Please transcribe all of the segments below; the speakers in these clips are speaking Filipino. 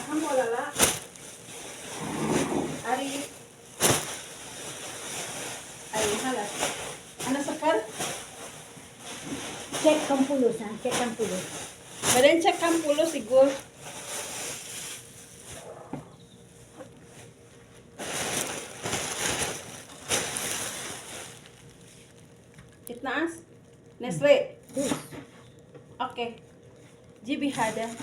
Kamu lala. Ari. Ay, halas. Ano sakar? Check ang pulos, ha? Check ang pulos. Badan check ang pulo siguro. Itnaas? Nestle. Yes. Okay. GB hada.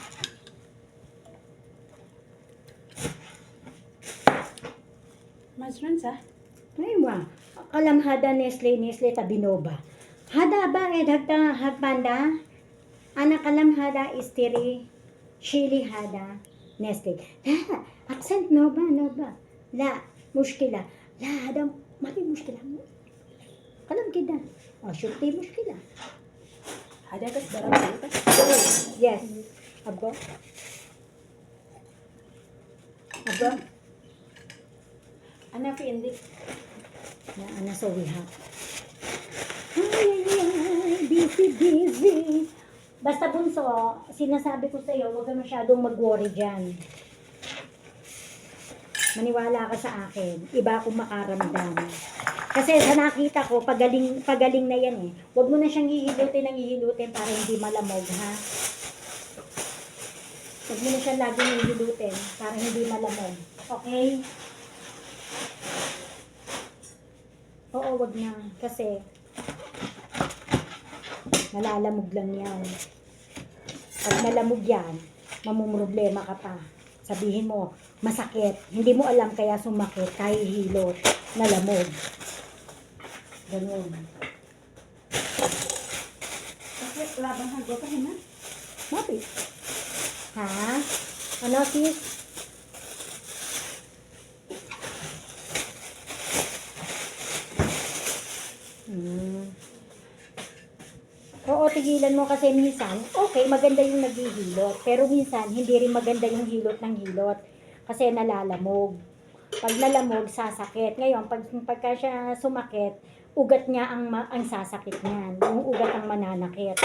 Masran sa? Ngayon mo, kalamhada Nestle tabinoba. Hada ba edhagta hagpanda? Anak kalamhada istiri Chili hada Nestle. La, accent no ba? La, mushkila. La, hada, mali mushkila mo. Kalam kita. Oh, syukti mushkila. Hada kas barang ka? Yes. Abo. Abo. Ana fi indi. Na ana so wiha. Ay, busy. Basta bunso, sinasabi ko sa iyo, huwag ka masyadong mag-worry dyan. Maniwala ka sa akin. Iba akong makaramdam. Kasi sa nakita ko, pagaling na yan eh. Huwag mo na siyang hihilutin para hindi malamog, ha? Huwag mo na siyang laging hihilutin para hindi malamog. Okay? Oo, wag na. Kasi, malalamog lang yan. Pag malamog yan, mamumroblema ka pa. Sabihin mo, masakit. Hindi mo alam kaya sumakit, kaya hilot, nalamog. Ganun. Kasi labang hago pa hina. Mapit. Ha? Ano, sis? Oo, tigilan mo kasi minsan, okay, maganda yung naghihilot. Pero minsan, hindi rin maganda yung hilot ng hilot. Kasi nalalamog. Pag nalamog, sasakit. Ngayon, pagka siya sumakit, ugat niya ang sasakit niyan. Yung ugat ang mananakit.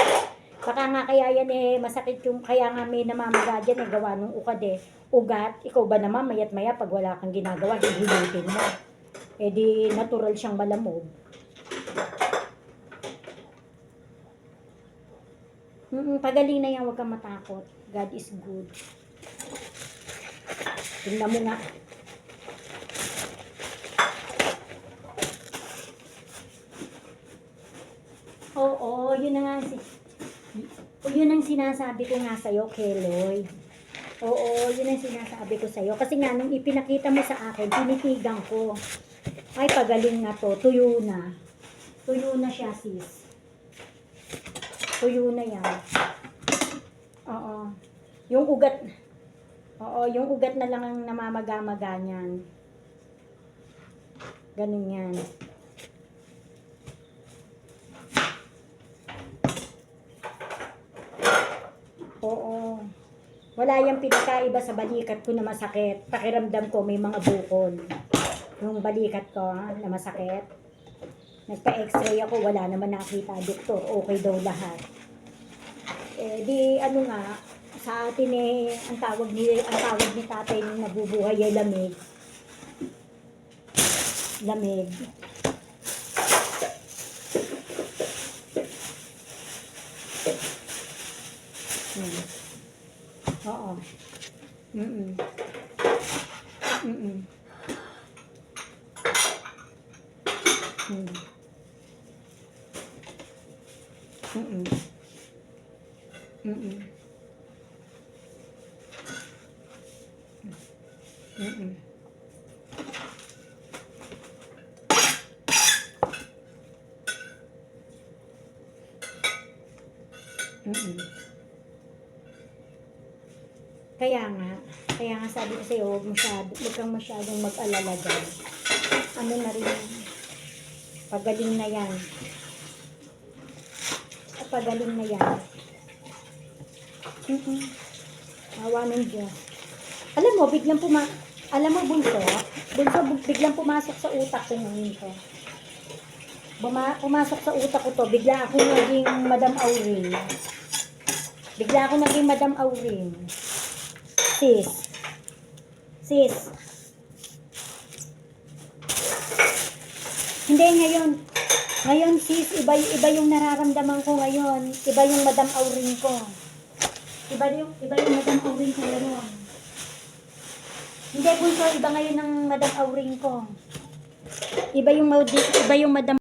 Baka nga kaya yan masakit yung, kaya nga may namamaga dyan gawa nung ukad ugat, ikaw ba naman mayat maya pag wala kang ginagawa, hihilutin mo. Di natural siyang malamog. Pagaling na yan, huwag kang matakot. God is good. Tingnan mo nga. Oo, yun na nga. Yun ang sinasabi ko nga sa'yo, Keloy. Oo, yun ang sinasabi ko sa'yo. Kasi nga, nung ipinakita mo sa akin, tinitigan ko. Ay, pagaling na to. Tuyo na. Tuyo na siya, sis. Tuyo na yan. Oo. Yung ugat, yung ugat na lang ang namamaga-maga niyan. Ganun yan. Oo. Wala yung pinakaiba sa balikat ko na masakit. Pakiramdam ko may mga bukol. Yung balikat ko na masakit. Nagpa-x-ray ako, wala naman nakita doktor. Okay daw lahat. Di ano nga, sa atin ang tawag ni tatay nung nabubuhay ay lamig. Lamig. Oo. Mm-mm. Mm-mm. Mm. Mm-mm. Mm-mm. Mm-mm. Mm-mm. Kaya nga sabi ko sa'yo, huwag kang masyadong mag-alala dyan. Ano na rin, pagaling na yan. Pagaling na yan. Awa ng Diyos. Alam mo, bunso, biglang pumasok sa utak ko ngayon ko. Pumasok sa utak ko to, bigla ako naging Madam Aurin. Sis, sis. Hindi, ngayon. Ngayon, sis, iba yung nararamdaman ko ngayon. Iba yung Madam Auring ko. Iba yung Madam Auring ko ngayon. Hindi, bunso, iba ngayon ng Madam Auring ko. Iba yung Madam